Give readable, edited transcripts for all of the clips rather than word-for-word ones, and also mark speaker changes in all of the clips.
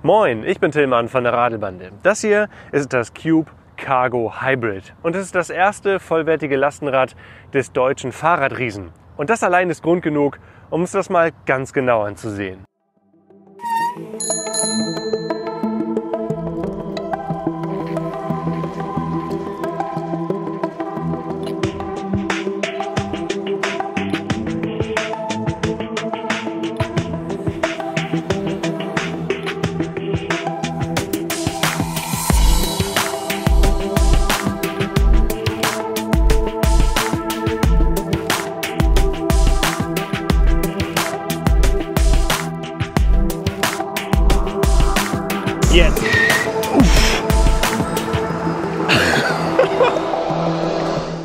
Speaker 1: Moin, ich bin Tillmann von der Radelbande. Das hier ist das Cube Cargo Hybrid und es ist das erste vollwertige Lastenrad des deutschen Fahrradriesen. Und das allein ist Grund genug, um uns das mal ganz genau anzusehen. Jetzt.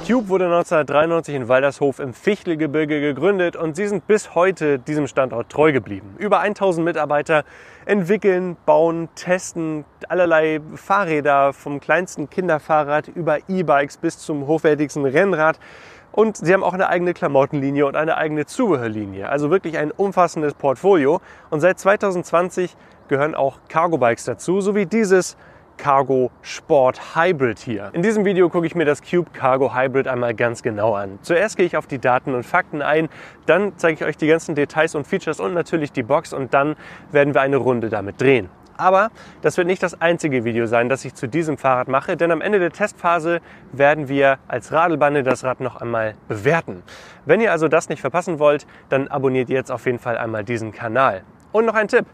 Speaker 1: Cube wurde 1993 in Waldershof im Fichtelgebirge gegründet und sie sind bis heute diesem Standort treu geblieben. Über 1000 Mitarbeiter entwickeln, bauen, testen allerlei Fahrräder, vom kleinsten Kinderfahrrad über E-Bikes bis zum hochwertigsten Rennrad. Und sie haben auch eine eigene Klamottenlinie und eine eigene Zubehörlinie. Also wirklich ein umfassendes Portfolio. Und seit 2020 gehören auch Cargo-Bikes dazu, sowie dieses Cargo Sport Hybrid hier. In diesem Video gucke ich mir das Cube Cargo Hybrid einmal ganz genau an. Zuerst gehe ich auf die Daten und Fakten ein, dann zeige ich euch die ganzen Details und Features und natürlich die Box und dann werden wir eine Runde damit drehen. Aber das wird nicht das einzige Video sein, das ich zu diesem Fahrrad mache, denn am Ende der Testphase werden wir als Radelbande das Rad noch einmal bewerten. Wenn ihr also das nicht verpassen wollt, dann abonniert jetzt auf jeden Fall einmal diesen Kanal. Und noch ein Tipp.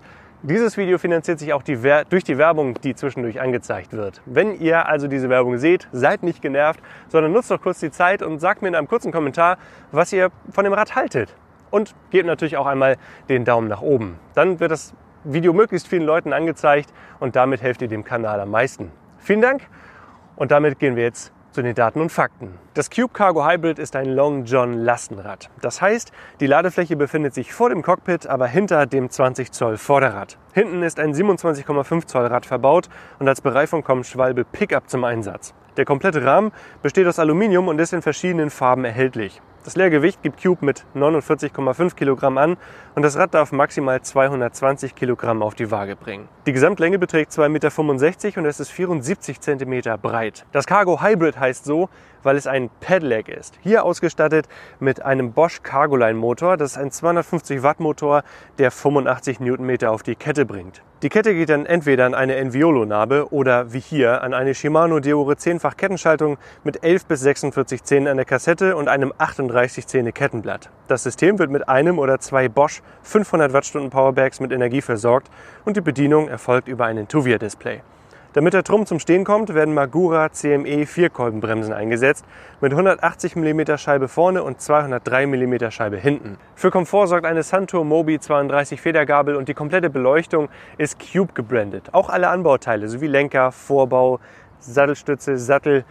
Speaker 1: Dieses Video finanziert sich auch durch die Werbung, die zwischendurch angezeigt wird. Wenn ihr also diese Werbung seht, seid nicht genervt, sondern nutzt doch kurz die Zeit und sagt mir in einem kurzen Kommentar, was ihr von dem Rad haltet. Und gebt natürlich auch einmal den Daumen nach oben. Dann wird das Video möglichst vielen Leuten angezeigt und damit helft ihr dem Kanal am meisten. Vielen Dank und damit gehen wir jetzt zu den Daten und Fakten. Das Cube Cargo Hybrid ist ein Long John Lastenrad. Das heißt, die Ladefläche befindet sich vor dem Cockpit, aber hinter dem 20 Zoll Vorderrad. Hinten ist ein 27,5 Zoll Rad verbaut und als Bereifung kommt Schwalbe Pickup zum Einsatz. Der komplette Rahmen besteht aus Aluminium und ist in verschiedenen Farben erhältlich. Das Leergewicht gibt Cube mit 49,5 Kilogramm an und das Rad darf maximal 220 Kilogramm auf die Waage bringen. Die Gesamtlänge beträgt 2,65 Meter und es ist 74 Zentimeter breit. Das Cargo Hybrid heißt so, weil es ein Pedelec ist. Hier ausgestattet mit einem Bosch Cargoline Motor. Das ist ein 250 Watt Motor, der 85 Newtonmeter auf die Kette bringt. Die Kette geht dann entweder an eine Enviolo-Narbe oder wie hier an eine Shimano Deore 10-fach Kettenschaltung mit 11 bis 46 Zähnen an der Kassette und einem 38 Zähne Kettenblatt. Das System wird mit einem oder zwei Bosch 500 Wattstunden Powerbanks mit Energie versorgt und die Bedienung erfolgt über ein Intuvia-Display. Damit der Trumm zum Stehen kommt, werden Magura CME 4-Kolbenbremsen eingesetzt mit 180 mm Scheibe vorne und 203 mm Scheibe hinten. Für Komfort sorgt eine Santur Mobi 32 Federgabel und die komplette Beleuchtung ist Cube gebrandet. Auch alle Anbauteile sowie Lenker, Vorbau, Sattelstütze, Sattel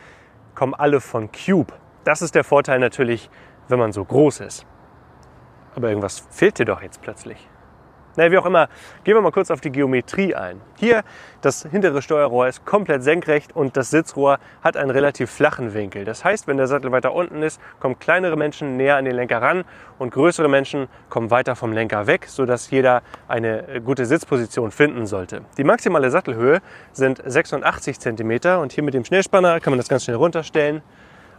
Speaker 1: kommen alle von Cube. Das ist der Vorteil natürlich, wenn man so groß ist. Aber irgendwas fehlt dir doch jetzt plötzlich. Naja, wie auch immer, gehen wir mal kurz auf die Geometrie ein. Hier, das hintere Steuerrohr ist komplett senkrecht und das Sitzrohr hat einen relativ flachen Winkel. Das heißt, wenn der Sattel weiter unten ist, kommen kleinere Menschen näher an den Lenker ran und größere Menschen kommen weiter vom Lenker weg, sodass jeder eine gute Sitzposition finden sollte. Die maximale Sattelhöhe sind 86 cm und hier mit dem Schnellspanner kann man das ganz schnell runterstellen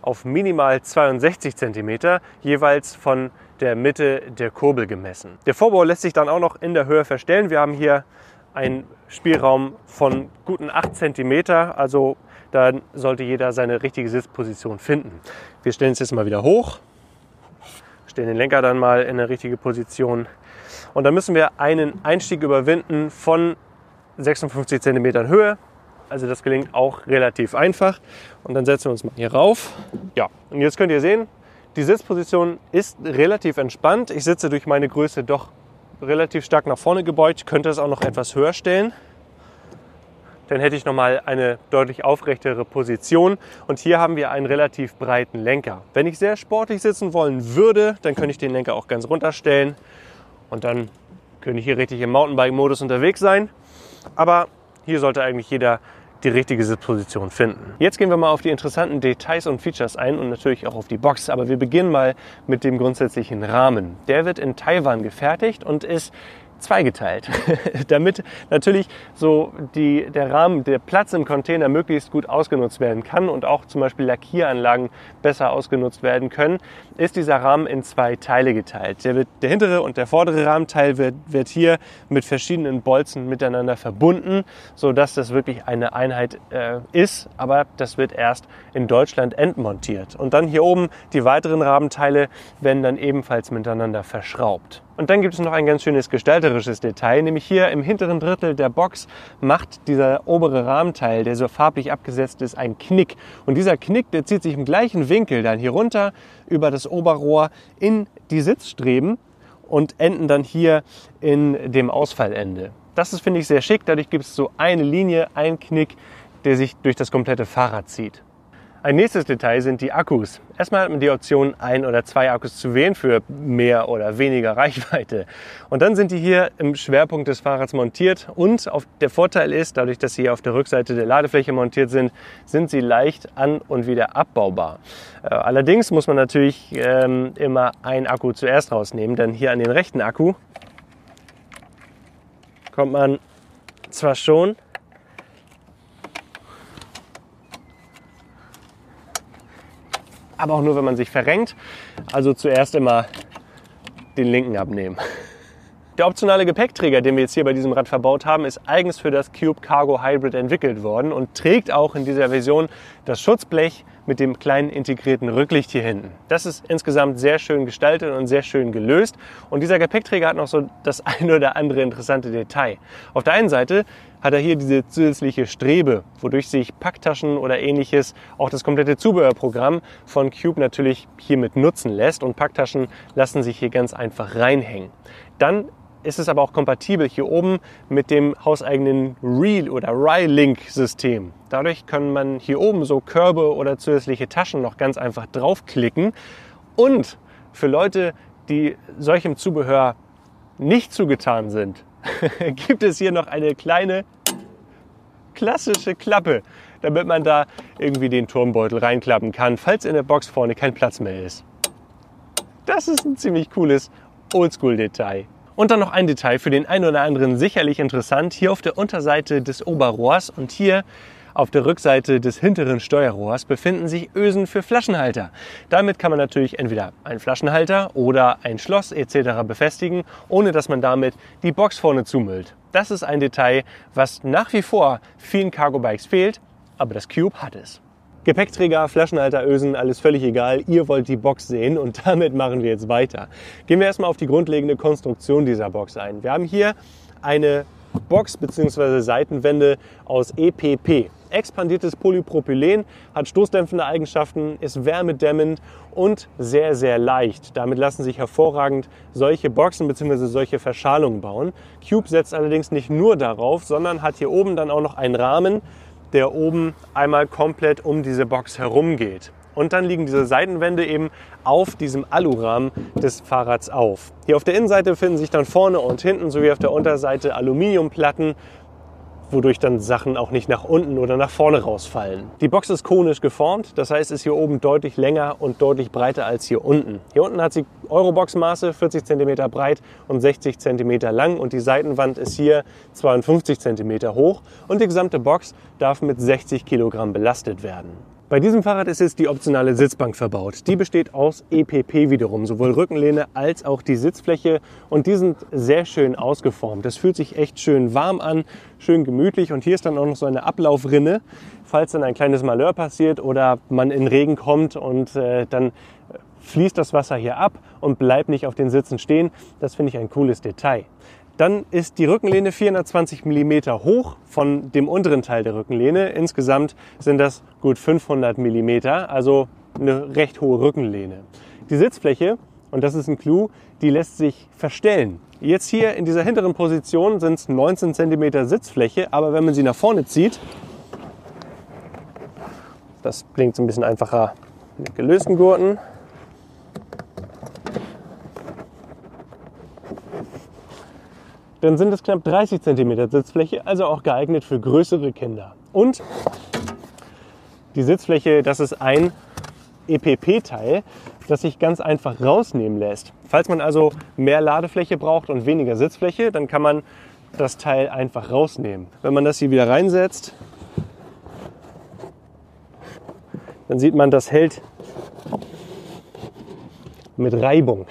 Speaker 1: auf minimal 62 cm, jeweils von der Mitte der Kurbel gemessen. Der Vorbau lässt sich dann auch noch in der Höhe verstellen. Wir haben hier einen Spielraum von guten 8 cm, also da sollte jeder seine richtige Sitzposition finden. Wir stellen es jetzt mal wieder hoch, stellen den Lenker dann mal in eine richtige Position und dann müssen wir einen Einstieg überwinden von 56 cm Höhe. Also das gelingt auch relativ einfach. Und dann setzen wir uns mal hier rauf. Ja, und jetzt könnt ihr sehen, die Sitzposition ist relativ entspannt. Ich sitze durch meine Größe doch relativ stark nach vorne gebeugt. Ich könnte es auch noch etwas höher stellen. Dann hätte ich nochmal eine deutlich aufrechtere Position. Und hier haben wir einen relativ breiten Lenker. Wenn ich sehr sportlich sitzen wollen würde, dann könnte ich den Lenker auch ganz runterstellen. Und dann könnte ich hier richtig im Mountainbike-Modus unterwegs sein. Aber hier sollte eigentlich jeder die richtige Sitzposition finden. Jetzt gehen wir mal auf die interessanten Details und Features ein und natürlich auch auf die Box. Aber wir beginnen mal mit dem grundsätzlichen Rahmen. Der wird in Taiwan gefertigt und ist zweigeteilt, damit natürlich so der Rahmen, der Platz im Container möglichst gut ausgenutzt werden kann und auch zum Beispiel Lackieranlagen besser ausgenutzt werden können, ist dieser Rahmen in 2 Teile geteilt. Der hintere und der vordere Rahmenteil wird hier mit verschiedenen Bolzen miteinander verbunden, sodass das wirklich eine Einheit ist, aber das wird erst in Deutschland endmontiert. Und dann hier oben die weiteren Rahmenteile werden dann ebenfalls miteinander verschraubt. Und dann gibt es noch ein ganz schönes gestalterisches Detail, nämlich hier im hinteren Drittel der Box macht dieser obere Rahmenteil, der so farblich abgesetzt ist, einen Knick. Und dieser Knick, der zieht sich im gleichen Winkel dann hier runter über das Oberrohr in die Sitzstreben und enden dann hier in dem Ausfallende. Das ist, finde ich, sehr schick. Dadurch gibt es so eine Linie, einen Knick, der sich durch das komplette Fahrrad zieht. Ein nächstes Detail sind die Akkus. Erstmal hat man die Option, 1 oder 2 Akkus zu wählen für mehr oder weniger Reichweite. Und dann sind die hier im Schwerpunkt des Fahrrads montiert. Und der Vorteil ist, dadurch, dass sie hier auf der Rückseite der Ladefläche montiert sind, sind sie leicht an- und wieder abbaubar. Allerdings muss man natürlich immer einen Akku zuerst rausnehmen, denn hier an den rechten Akku kommt man zwar schon, aber auch nur, wenn man sich verrenkt. Also zuerst immer den linken abnehmen. Der optionale Gepäckträger, den wir jetzt hier bei diesem Rad verbaut haben, ist eigens für das Cube Cargo Hybrid entwickelt worden und trägt auch in dieser Version das Schutzblech mit dem kleinen integrierten Rücklicht hier hinten. Das ist insgesamt sehr schön gestaltet und sehr schön gelöst. Und dieser Gepäckträger hat noch so das ein oder andere interessante Detail. Auf der einen Seite hat er hier diese zusätzliche Strebe, wodurch sich Packtaschen oder ähnliches, auch das komplette Zubehörprogramm von Cube natürlich hiermit nutzen lässt. Und Packtaschen lassen sich hier ganz einfach reinhängen. Dann ist es aber auch kompatibel hier oben mit dem hauseigenen Reel- oder Rye-Link-System. Dadurch kann man hier oben so Körbe oder zusätzliche Taschen noch ganz einfach draufklicken. Und für Leute, die solchem Zubehör nicht zugetan sind, gibt es hier noch eine kleine klassische Klappe, damit man da irgendwie den Turmbeutel reinklappen kann, falls in der Box vorne kein Platz mehr ist. Das ist ein ziemlich cooles Oldschool-Detail. Und dann noch ein Detail, für den einen oder anderen sicherlich interessant. Hier auf der Unterseite des Oberrohrs und hier auf der Rückseite des hinteren Steuerrohrs befinden sich Ösen für Flaschenhalter. Damit kann man natürlich entweder einen Flaschenhalter oder ein Schloss etc. befestigen, ohne dass man damit die Box vorne zumüllt. Das ist ein Detail, was nach wie vor vielen Cargo-Bikes fehlt, aber das Cube hat es. Gepäckträger, Flaschenhalter, Ösen, alles völlig egal. Ihr wollt die Box sehen und damit machen wir jetzt weiter. Gehen wir erstmal auf die grundlegende Konstruktion dieser Box ein. Wir haben hier eine Box bzw. Seitenwände aus EPP. Expandiertes Polypropylen, hat stoßdämpfende Eigenschaften, ist wärmedämmend und sehr, sehr leicht. Damit lassen sich hervorragend solche Boxen bzw. solche Verschalungen bauen. Cube setzt allerdings nicht nur darauf, sondern hat hier oben dann auch noch einen Rahmen, der oben einmal komplett um diese Box herum geht. Und dann liegen diese Seitenwände eben auf diesem Alurahmen des Fahrrads auf. Hier auf der Innenseite finden sich dann vorne und hinten sowie auf der Unterseite Aluminiumplatten, wodurch dann Sachen auch nicht nach unten oder nach vorne rausfallen. Die Box ist konisch geformt, das heißt, ist hier oben deutlich länger und deutlich breiter als hier unten. Hier unten hat sie Eurobox-Maße, 40 cm breit und 60 cm lang und die Seitenwand ist hier 52 cm hoch und die gesamte Box darf mit 60 Kilogramm belastet werden. Bei diesem Fahrrad ist jetzt die optionale Sitzbank verbaut. Die besteht aus EPP wiederum, sowohl Rückenlehne als auch die Sitzfläche und die sind sehr schön ausgeformt. Das fühlt sich echt schön warm an, schön gemütlich und hier ist dann auch noch so eine Ablaufrinne, falls dann ein kleines Malheur passiert oder man in Regen kommt und dann fließt das Wasser hier ab und bleibt nicht auf den Sitzen stehen. Das finde ich ein cooles Detail. Dann ist die Rückenlehne 420 mm hoch von dem unteren Teil der Rückenlehne. Insgesamt sind das gut 500 mm, also eine recht hohe Rückenlehne. Die Sitzfläche, und das ist ein Clou, die lässt sich verstellen. Jetzt hier in dieser hinteren Position sind es 19 cm Sitzfläche, aber wenn man sie nach vorne zieht, das klingt so ein bisschen einfacher mit gelösten Gurten, dann sind es knapp 30 cm Sitzfläche, also auch geeignet für größere Kinder. Und die Sitzfläche, das ist ein EPP-Teil, das sich ganz einfach rausnehmen lässt. Falls man also mehr Ladefläche braucht und weniger Sitzfläche, dann kann man das Teil einfach rausnehmen. Wenn man das hier wieder reinsetzt, dann sieht man, das hält mit Reibung.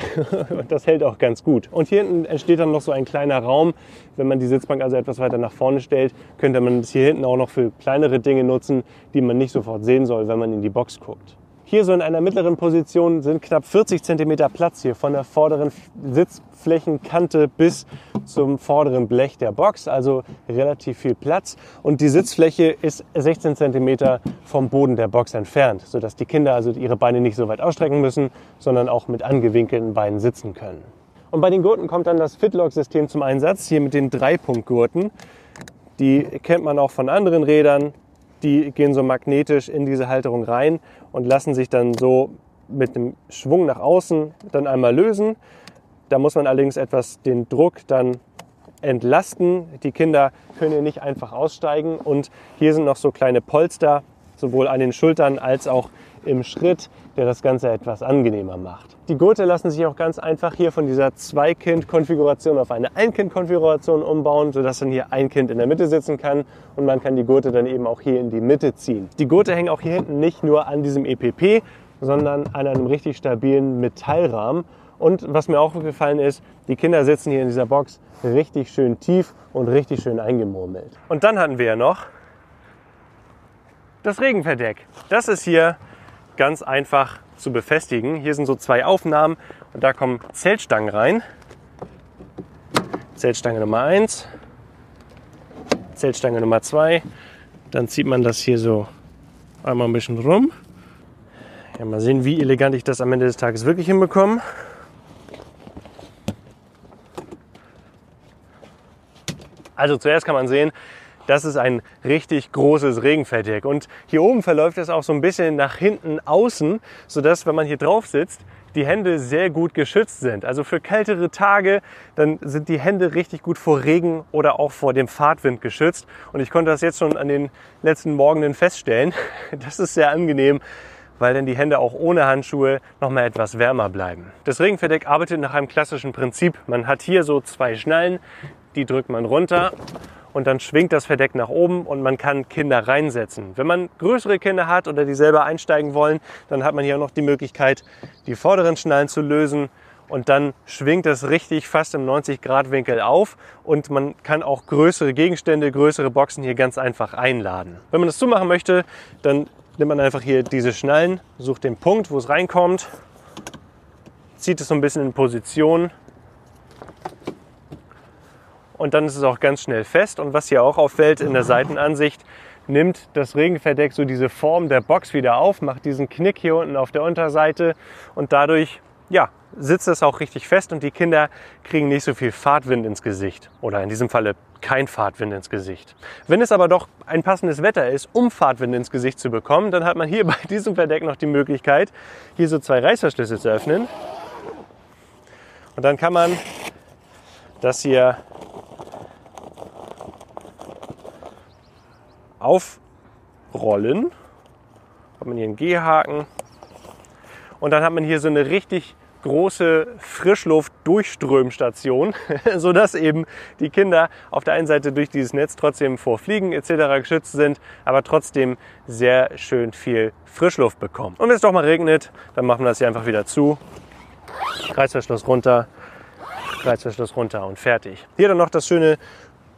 Speaker 1: Und das hält auch ganz gut. Und hier hinten entsteht dann noch so ein kleiner Raum. Wenn man die Sitzbank also etwas weiter nach vorne stellt, könnte man das hier hinten auch noch für kleinere Dinge nutzen, die man nicht sofort sehen soll, wenn man in die Box guckt. Hier so in einer mittleren Position sind knapp 40 cm Platz hier von der vorderen Sitzflächenkante bis zum vorderen Blech der Box, also relativ viel Platz. Und die Sitzfläche ist 16 cm vom Boden der Box entfernt, sodass die Kinder also ihre Beine nicht so weit ausstrecken müssen, sondern auch mit angewinkelten Beinen sitzen können. Und bei den Gurten kommt dann das Fitlock-System zum Einsatz, hier mit den 3-Punkt-Gurten. Die kennt man auch von anderen Rädern. Die gehen so magnetisch in diese Halterung rein und lassen sich dann so mit einem Schwung nach außen dann einmal lösen. Da muss man allerdings etwas den Druck dann entlasten. Die Kinder können hier nicht einfach aussteigen und hier sind noch so kleine Polster, sowohl an den Schultern als auch im Schritt, der das Ganze etwas angenehmer macht. Die Gurte lassen sich auch ganz einfach hier von dieser Zwei-Kind-Konfiguration auf eine Ein-Kind-Konfiguration umbauen, sodass dann hier ein Kind in der Mitte sitzen kann und man kann die Gurte dann eben auch hier in die Mitte ziehen. Die Gurte hängen auch hier hinten nicht nur an diesem EPP, sondern an einem richtig stabilen Metallrahmen. Und was mir auch aufgefallen ist, die Kinder sitzen hier in dieser Box richtig schön tief und richtig schön eingemurmelt. Und dann hatten wir ja noch das Regenverdeck. Das ist hier ganz einfach zu befestigen. Hier sind so 2 Aufnahmen und da kommen Zeltstangen rein. Zeltstange Nummer 1, Zeltstange Nummer 2. Dann zieht man das hier so einmal ein bisschen rum. Ja, mal sehen, wie elegant ich das am Ende des Tages wirklich hinbekomme. Also zuerst kann man sehen, das ist ein richtig großes Regenverdeck und hier oben verläuft es auch so ein bisschen nach hinten außen, sodass, wenn man hier drauf sitzt, die Hände sehr gut geschützt sind. Also für kältere Tage, dann sind die Hände richtig gut vor Regen oder auch vor dem Fahrtwind geschützt. Und ich konnte das jetzt schon an den letzten Morgenen feststellen. Das ist sehr angenehm, weil dann die Hände auch ohne Handschuhe noch mal etwas wärmer bleiben. Das Regenverdeck arbeitet nach einem klassischen Prinzip. Man hat hier so 2 Schnallen, die drückt man runter. Und dann schwingt das Verdeck nach oben und man kann Kinder reinsetzen. Wenn man größere Kinder hat oder die selber einsteigen wollen, dann hat man hier auch noch die Möglichkeit, die vorderen Schnallen zu lösen. Und dann schwingt das richtig fast im 90-Grad-Winkel auf. Und man kann auch größere Gegenstände, größere Boxen hier ganz einfach einladen. Wenn man das zumachen möchte, dann nimmt man einfach hier diese Schnallen, sucht den Punkt, wo es reinkommt, zieht es so ein bisschen in Position. Und dann ist es auch ganz schnell fest. Und was hier auch auffällt in der Seitenansicht, nimmt das Regenverdeck so diese Form der Box wieder auf, macht diesen Knick hier unten auf der Unterseite und dadurch sitzt es auch richtig fest und die Kinder kriegen nicht so viel Fahrtwind ins Gesicht oder in diesem Falle kein Fahrtwind ins Gesicht. Wenn es aber doch ein passendes Wetter ist, um Fahrtwind ins Gesicht zu bekommen, dann hat man hier bei diesem Verdeck noch die Möglichkeit, hier so 2 Reißverschlüsse zu öffnen und dann kann man das hier aufrollen, hat man hier einen G-Haken und dann hat man hier so eine richtig große Frischluft-Durchströmstation, sodass eben die Kinder auf der einen Seite durch dieses Netz trotzdem vor Fliegen etc. geschützt sind, aber trotzdem sehr schön viel Frischluft bekommen. Und wenn es doch mal regnet, dann machen wir das hier einfach wieder zu, Reißverschluss runter und fertig. Hier dann noch das schöne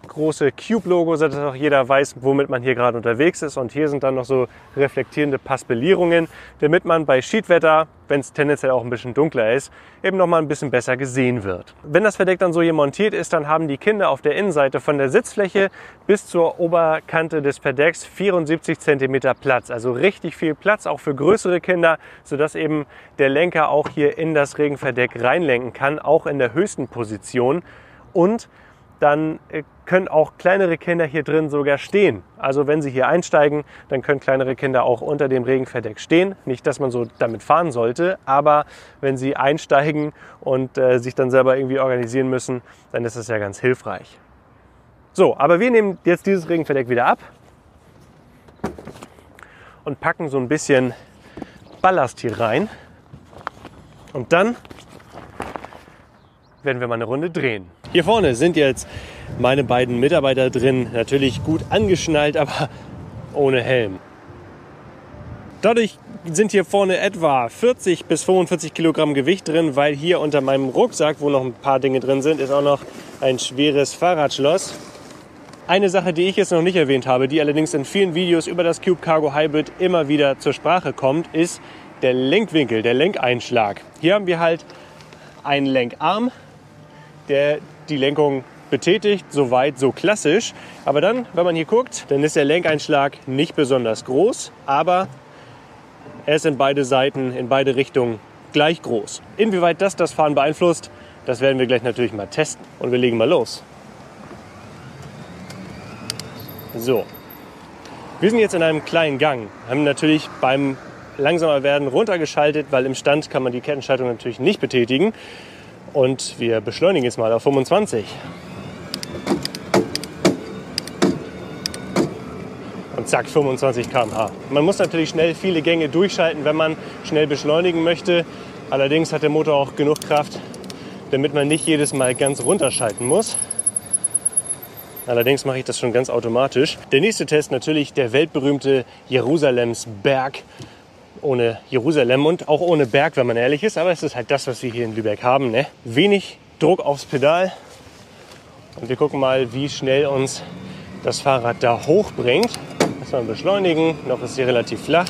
Speaker 1: große Cube-Logo, sodass auch jeder weiß, womit man hier gerade unterwegs ist. Und hier sind dann noch so reflektierende Paspellierungen, damit man bei Schiedwetter, wenn es tendenziell auch ein bisschen dunkler ist, eben noch mal ein bisschen besser gesehen wird. Wenn das Verdeck dann so hier montiert ist, dann haben die Kinder auf der Innenseite von der Sitzfläche bis zur Oberkante des Verdecks 74 cm Platz. Also richtig viel Platz, auch für größere Kinder, sodass eben der Lenker auch hier in das Regenverdeck reinlenken kann, auch in der höchsten Position. Und dann können auch kleinere Kinder hier drin sogar stehen. Also wenn sie hier einsteigen, dann können kleinere Kinder auch unter dem Regenverdeck stehen. Nicht, dass man so damit fahren sollte, aber wenn sie einsteigen und sich dann selber irgendwie organisieren müssen, dann ist das ja ganz hilfreich. So, aber wir nehmen jetzt dieses Regenverdeck wieder ab und packen so ein bisschen Ballast hier rein und dann werden wir mal eine Runde drehen. Hier vorne sind jetzt meine beiden Mitarbeiter drin, natürlich gut angeschnallt, aber ohne Helm. Dadurch sind hier vorne etwa 40 bis 45 Kilogramm Gewicht drin, weil hier unter meinem Rucksack, wo noch ein paar Dinge drin sind, ist auch noch ein schweres Fahrradschloss. Eine Sache, die ich jetzt noch nicht erwähnt habe, die allerdings in vielen Videos über das Cube Cargo Hybrid immer wieder zur Sprache kommt, ist der Lenkwinkel, der Lenkeinschlag. Hier haben wir halt einen Lenkarm, der die Lenkung betätigt, soweit so klassisch. Aber dann, wenn man hier guckt, dann ist der Lenkeinschlag nicht besonders groß, aber er ist in beide Seiten, in beide Richtungen gleich groß. Inwieweit das Fahren beeinflusst, das werden wir gleich natürlich mal testen. Und wir legen mal los. So, wir sind jetzt in einem kleinen Gang, haben natürlich beim langsamer werden runtergeschaltet, weil im Stand kann man die Kettenschaltung natürlich nicht betätigen. Und wir beschleunigen jetzt mal auf 25. Und zack, 25 km/h. Man muss natürlich schnell viele Gänge durchschalten, wenn man schnell beschleunigen möchte. Allerdings hat der Motor auch genug Kraft, damit man nicht jedes Mal ganz runterschalten muss. Allerdings mache ich das schon ganz automatisch. Der nächste Test natürlich der weltberühmte Jerusalemsberg. Ohne Jerusalem und auch ohne Berg, wenn man ehrlich ist. Aber es ist halt das, was wir hier in Lübeck haben. Ne? Wenig Druck aufs Pedal. Und wir gucken mal, wie schnell uns das Fahrrad da hochbringt. Erstmal beschleunigen. Noch ist sie relativ flach.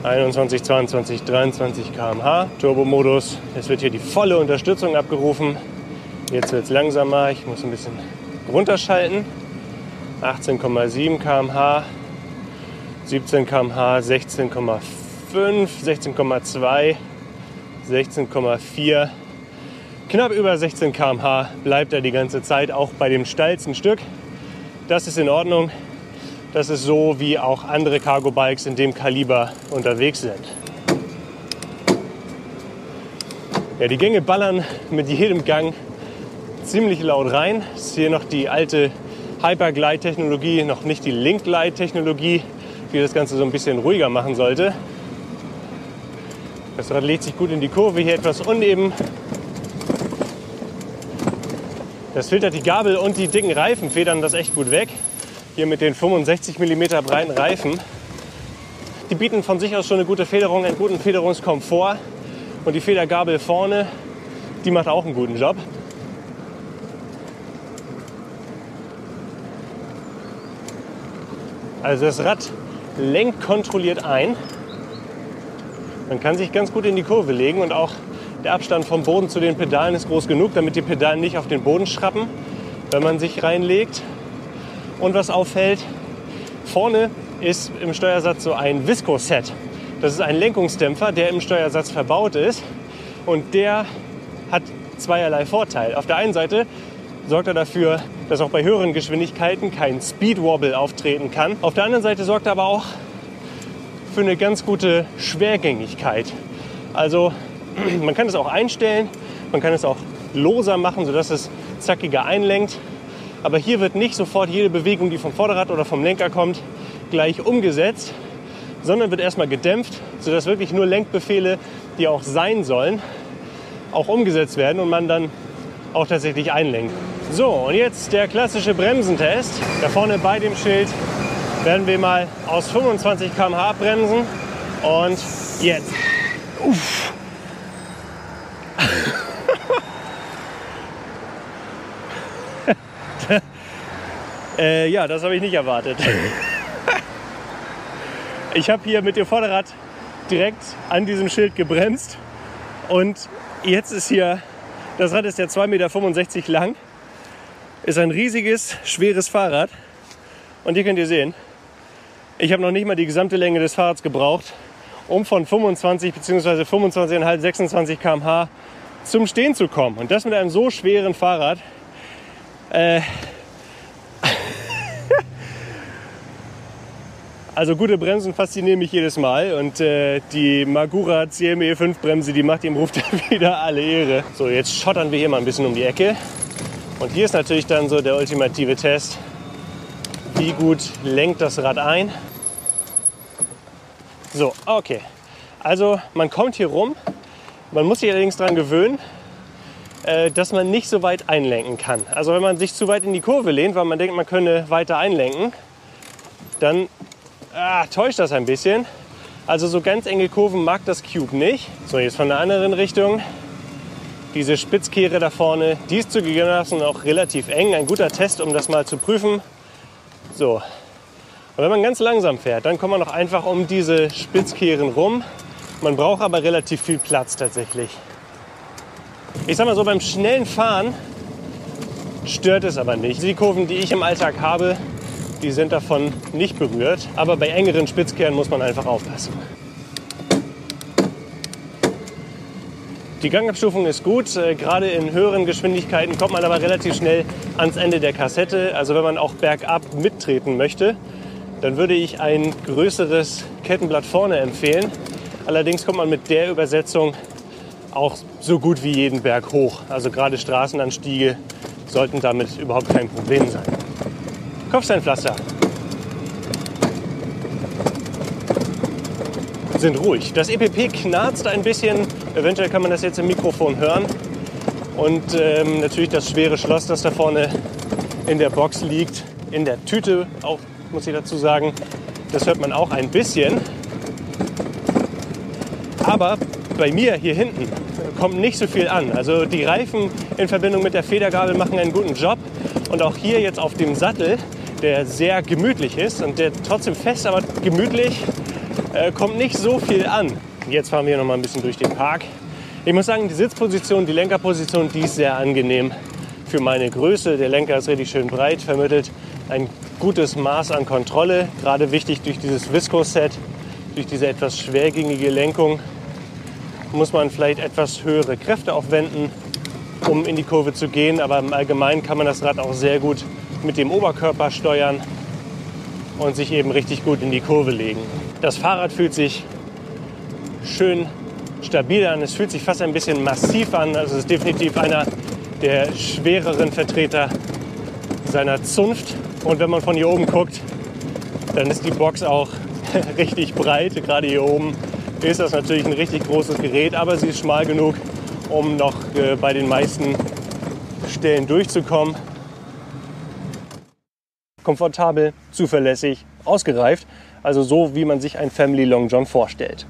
Speaker 1: 21, 22, 23 km/h. Turbomodus. Es wird hier die volle Unterstützung abgerufen. Jetzt wird es langsamer. Ich muss ein bisschen runterschalten. 18,7 km/h. 17 km/h, 16,5, 16,2, 16,4. Knapp über 16 km/h bleibt er die ganze Zeit, auch bei dem steilsten Stück. Das ist in Ordnung. Das ist so, wie auch andere Cargo-Bikes in dem Kaliber unterwegs sind. Ja, die Gänge ballern mit jedem Gang ziemlich laut rein. Das ist hier noch die alte Hyperglide-Technologie, noch nicht die Link-Glide-Technologie, die das Ganze so ein bisschen ruhiger machen sollte. Das Rad legt sich gut in die Kurve, hier etwas uneben. Das filtert die Gabel und die dicken Reifen, federn das echt gut weg. Hier mit den 65 mm breiten Reifen. Die bieten von sich aus schon eine gute Federung, einen guten Federungskomfort. Und die Federgabel vorne, die macht auch einen guten Job. Also das Rad lenkt kontrolliert ein. Man kann sich ganz gut in die Kurve legen und auch der Abstand vom Boden zu den Pedalen ist groß genug, damit die Pedalen nicht auf den Boden schrappen, wenn man sich reinlegt. Und was auffällt, vorne ist im Steuersatz so ein Visco-Set. Das ist ein Lenkungsdämpfer, der im Steuersatz verbaut ist und der hat zweierlei Vorteil. Auf der einen Seite sorgt er dafür, dass auch bei höheren Geschwindigkeiten kein Speed-Wobble auftreten kann. Auf der anderen Seite sorgt er aber auch für eine ganz gute Schwergängigkeit. Also man kann es auch einstellen, man kann es auch loser machen, sodass es zackiger einlenkt. Aber hier wird nicht sofort jede Bewegung, die vom Vorderrad oder vom Lenker kommt, gleich umgesetzt, sondern wird erstmal gedämpft, sodass wirklich nur Lenkbefehle, die auch sein sollen, auch umgesetzt werden und man dann auch tatsächlich einlenkt. So, und jetzt der klassische Bremsentest. Da vorne bei dem Schild werden wir mal aus 25 km/h abbremsen. Und jetzt. Uff. Ja, das habe ich nicht erwartet. Ich habe hier mit dem Vorderrad direkt an diesem Schild gebremst. Und jetzt ist hier, das Rad ist ja 2,65 Meter lang. Ist ein riesiges, schweres Fahrrad. Und hier könnt ihr sehen, ich habe noch nicht mal die gesamte Länge des Fahrrads gebraucht, um von 25 bzw. 25,5, 26 km/h zum Stehen zu kommen. Und das mit einem so schweren Fahrrad. Also gute Bremsen faszinieren mich jedes Mal. Und die Magura CME 5 Bremse, die macht dem Ruf wieder alle Ehre. So, jetzt schottern wir hier mal ein bisschen um die Ecke. Und hier ist natürlich dann so der ultimative Test. Wie gut lenkt das Rad ein? So, okay. Also man kommt hier rum, man muss sich allerdings daran gewöhnen, dass man nicht so weit einlenken kann. Also wenn man sich zu weit in die Kurve lehnt, weil man denkt, man könne weiter einlenken, dann täuscht das ein bisschen. Also so ganz enge Kurven mag das Cube nicht. So, jetzt von der anderen Richtung. Diese Spitzkehre da vorne, die ist zugegebenermaßen auch relativ eng. Ein guter Test, um das mal zu prüfen. So. Und wenn man ganz langsam fährt, dann kommt man noch einfach um diese Spitzkehren rum. Man braucht aber relativ viel Platz tatsächlich. Ich sag mal so, beim schnellen Fahren stört es aber nicht. Die Kurven, die ich im Alltag habe, die sind davon nicht berührt. Aber bei engeren Spitzkehren muss man einfach aufpassen. Die Gangabstufung ist gut. Gerade in höheren Geschwindigkeiten kommt man aber relativ schnell ans Ende der Kassette. Also wenn man auch bergab mittreten möchte, dann würde ich ein größeres Kettenblatt vorne empfehlen. Allerdings kommt man mit der Übersetzung auch so gut wie jeden Berg hoch. Also gerade Straßenanstiege sollten damit überhaupt kein Problem sein. Kopfsteinpflaster sind ruhig. Das EPP knarzt ein bisschen. Eventuell kann man das jetzt im Mikrofon hören. Und natürlich das schwere Schloss, das da vorne in der Box liegt. In der Tüte auch, muss ich dazu sagen. Das hört man auch ein bisschen. Aber bei mir hier hinten kommt nicht so viel an. Also die Reifen in Verbindung mit der Federgabel machen einen guten Job. Und auch hier jetzt auf dem Sattel, der sehr gemütlich ist und der trotzdem fest, aber gemütlich, kommt nicht so viel an. Jetzt fahren wir noch mal ein bisschen durch den Park. Ich muss sagen, die Sitzposition, die Lenkerposition, die ist sehr angenehm für meine Größe. Der Lenker ist richtig schön breit, vermittelt ein gutes Maß an Kontrolle. Gerade wichtig durch dieses Visco-Set, durch diese etwas schwergängige Lenkung, muss man vielleicht etwas höhere Kräfte aufwenden, um in die Kurve zu gehen. Aber im Allgemeinen kann man das Rad auch sehr gut mit dem Oberkörper steuern und sich eben richtig gut in die Kurve legen. Das Fahrrad fühlt sich schön stabil an. Es fühlt sich fast ein bisschen massiv an. Also es ist definitiv einer der schwereren Vertreter seiner Zunft. Und wenn man von hier oben guckt, dann ist die Box auch richtig breit. Gerade hier oben ist das natürlich ein richtig großes Gerät, aber sie ist schmal genug, um noch bei den meisten Stellen durchzukommen. Komfortabel, zuverlässig, ausgereift. Also so, wie man sich ein Family Long John vorstellt.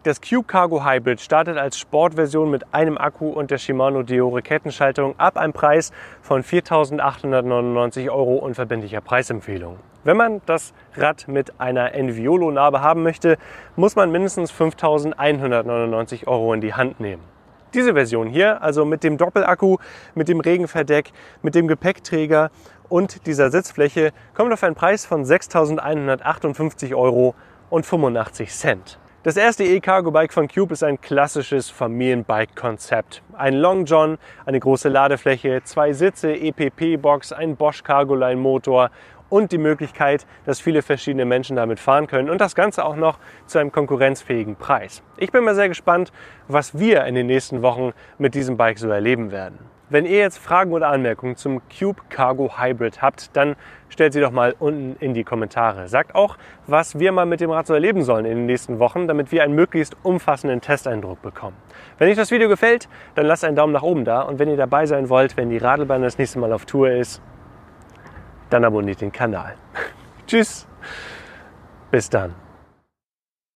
Speaker 1: Das Cube Cargo Hybrid startet als Sportversion mit einem Akku und der Shimano Deore Kettenschaltung ab einem Preis von 4.899 € und verbindlicher Preisempfehlung. Wenn man das Rad mit einer Enviolo-Narbe haben möchte, muss man mindestens 5.199 € in die Hand nehmen. Diese Version hier, also mit dem Doppelakku, mit dem Regenverdeck, mit dem Gepäckträger und dieser Sitzfläche, kommt auf einen Preis von 6.158 € und 85 Cent. Das erste E-Cargo-Bike von Cube ist ein klassisches Familienbike-Konzept. Ein Long John, eine große Ladefläche, 2 Sitze, EPP-Box, ein Bosch Cargoline-Motor und die Möglichkeit, dass viele verschiedene Menschen damit fahren können und das Ganze auch noch zu einem konkurrenzfähigen Preis. Ich bin mal sehr gespannt, was wir in den nächsten Wochen mit diesem Bike so erleben werden. Wenn ihr jetzt Fragen oder Anmerkungen zum Cube Cargo Hybrid habt, dann stellt sie doch mal unten in die Kommentare. Sagt auch, was wir mal mit dem Rad so erleben sollen in den nächsten Wochen, damit wir einen möglichst umfassenden Testeindruck bekommen. Wenn euch das Video gefällt, dann lasst einen Daumen nach oben da und wenn ihr dabei sein wollt, wenn die Radlbahn das nächste Mal auf Tour ist, dann abonniert den Kanal. Tschüss, bis dann.